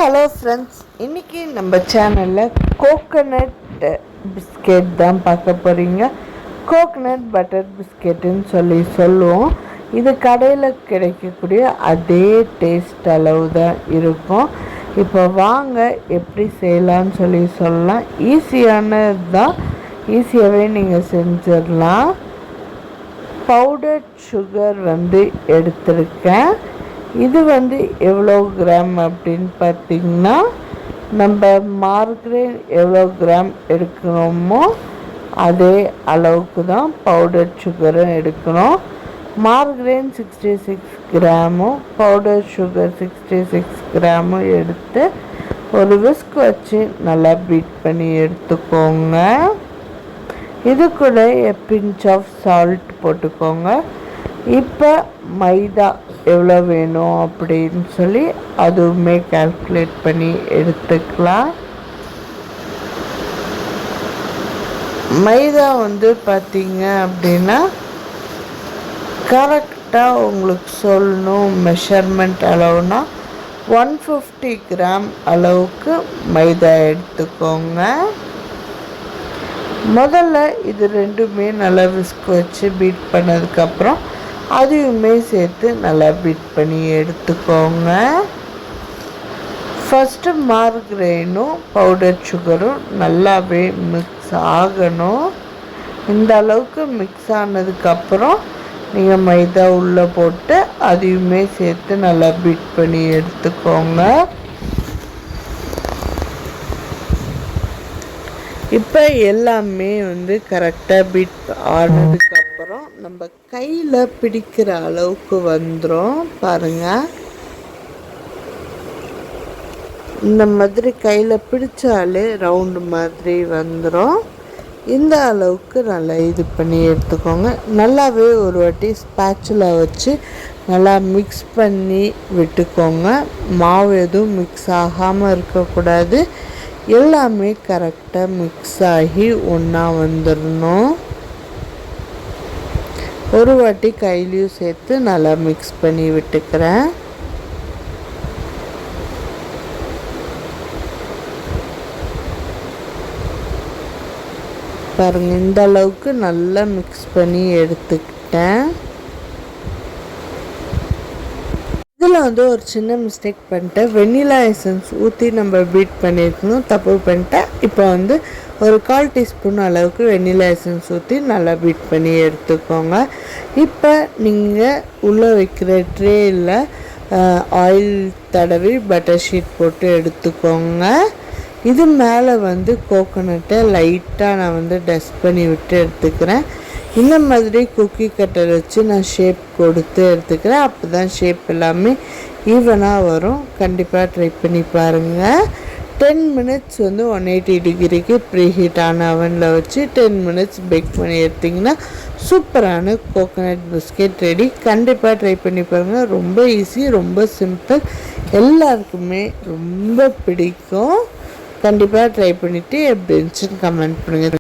Hello friends, இன்றைக்கி நம்ம சேனலில் கோகோனட் பிஸ்கெட் தான் பார்க்க போகிறீங்க. கோகோனட் பட்டர் பிஸ்கெட்டுன்னு சொல்லுவோம். இது கடையில் கிடைக்கக்கூடிய அதே டேஸ்ட் அளவு தான் இருக்கும். இப்போ வாங்க எப்படி செய்யலான்னு சொல்லலாம். ஈஸியானது தான், ஈஸியாகவே நீங்கள் செஞ்சிடலாம். பவுடர் சுகர் எடுத்திருக்கேன். இது எவ்வளோ கிராம் அப்படின்னு பார்த்திங்கன்னா, நம்ம மார்கரைன் எவ்வளோ கிராம் எடுக்கணுமோ அதே அளவுக்கு தான் பவுடர் சுகரும் எடுக்கணும். மார்கரைன் 66 கிராமும் பவுடர் சுகர் 66 கிராமும் எடுத்து ஒரு விஸ்க் வச்சு நல்லா பீட் பண்ணி எடுத்துக்கோங்க. இது கூட பிஞ்ச் ஆஃப் சால்ட் போட்டுக்கோங்க. இப்போ மைதா எவ்வளோ வேணும் அப்படின்னு அதுவுமே கால்குலேட் பண்ணி எடுத்துக்கலாம். மைதா பார்த்தீங்க அப்படின்னா கரெக்டாக உங்களுக்கு சொல்லணும் மெஷர்மெண்ட் அளவுனா 150 கிராம் அளவுக்கு மைதா எடுத்துக்கோங்க. முதல்ல இது ரெண்டுமே நல்லா விஸ்க் வச்சு பீட் பண்ணதுக்கப்புறம் அதையுமே சேர்த்து நல்லா பீட் பண்ணி எடுத்துக்கோங்க. ஃபஸ்ட்டு மார்கரைனும் பவுடர் சுகரும் நல்லாவே மிக்ஸ் ஆகணும். இந்த அளவுக்கு மிக்ஸ் ஆனதுக்கப்புறம் நீங்கள் மைதா உள்ளே போட்டு அதையுமே சேர்த்து நல்லா பீட் பண்ணி எடுத்துக்கோங்க. இப்போ எல்லாமே கரெக்டாக பீட் ஆனதுக்கப்புறம் நம்ம கையில் பிடிக்கிற அளவுக்கு வந்துடும். பாருங்கள், இந்த மாதிரி கையில் பிடிச்சாலே ரவுண்டு மாதிரி வந்துடும். இந்த அளவுக்கு நல்லா இது பண்ணி எடுத்துக்கோங்க. நல்லாவே ஒரு வாட்டி ஸ்பேச்சுலா வச்சு நல்லா மிக்ஸ் பண்ணி விட்டுக்கோங்க. மாவு எதுவும் மிக்ஸ் ஆகாமல் இருக்கக்கூடாது. எல்லாமே கரெக்டாக மிக்ஸ் ஆகி ஒன்றா வந்துடணும். ஒரு வாட்டி கையிலையும் சேர்த்து நல்லா மிக்ஸ் பண்ணி விட்டுக்கிறேன். பாருங்கள், இந்த அளவுக்கு நல்லா மிக்ஸ் பண்ணி எடுத்துக்கிட்டேன். இதில் ஒரு சின்ன மிஸ்டேக் பண்ணிட்டேன். வெண்ணிலா எசன்ஸ் ஊற்றி நம்ம பீட் பண்ணியிருக்கணும், தப்பு பண்ணிட்டேன். இப்போ ஒரு 1/4 டீஸ்பூன் அளவுக்கு வெண்ணிலா எசன்ஸ் ஊற்றி நல்லா பீட் பண்ணி எடுத்துக்கோங்க. இப்போ நீங்கள் உள்ளே வைக்கிற ட்ரேயில் ஆயில் தடவி பட்டர் ஷீட் போட்டு எடுத்துக்கோங்க. இது மேலே கோகோனட்டை லைட்டாக நான் டஸ்ட் பண்ணி விட்டு எடுத்துக்கிறேன். இந்த மாதிரி குக்கி கட்டர் வச்சு நான் ஷேப் கொடுத்து எடுத்துக்கிறேன். அப்போ தான் ஷேப் எல்லாமே ஈவனாக வரும். கண்டிப்பாக ட்ரை பண்ணி பாருங்கள். 10 மினிட்ஸ் 180 டிகிரிக்கு ப்ரீஹீட் ஆன அவனில் வச்சு 10 மினிட்ஸ் பேக் பண்ணி எடுத்திங்கன்னா சூப்பரான கோகோனட் பிஸ்கெட் ரெடி. கண்டிப்பாக ட்ரை பண்ணி பாருங்கள். ரொம்ப ஈஸி, ரொம்ப சிம்பிள், எல்லாருக்குமே ரொம்ப பிடிக்கும். கண்டிப்பாக ட்ரை பண்ணிவிட்டு எப்படி இருந்துச்சுன்னு கமெண்ட் பண்ணுங்கள்.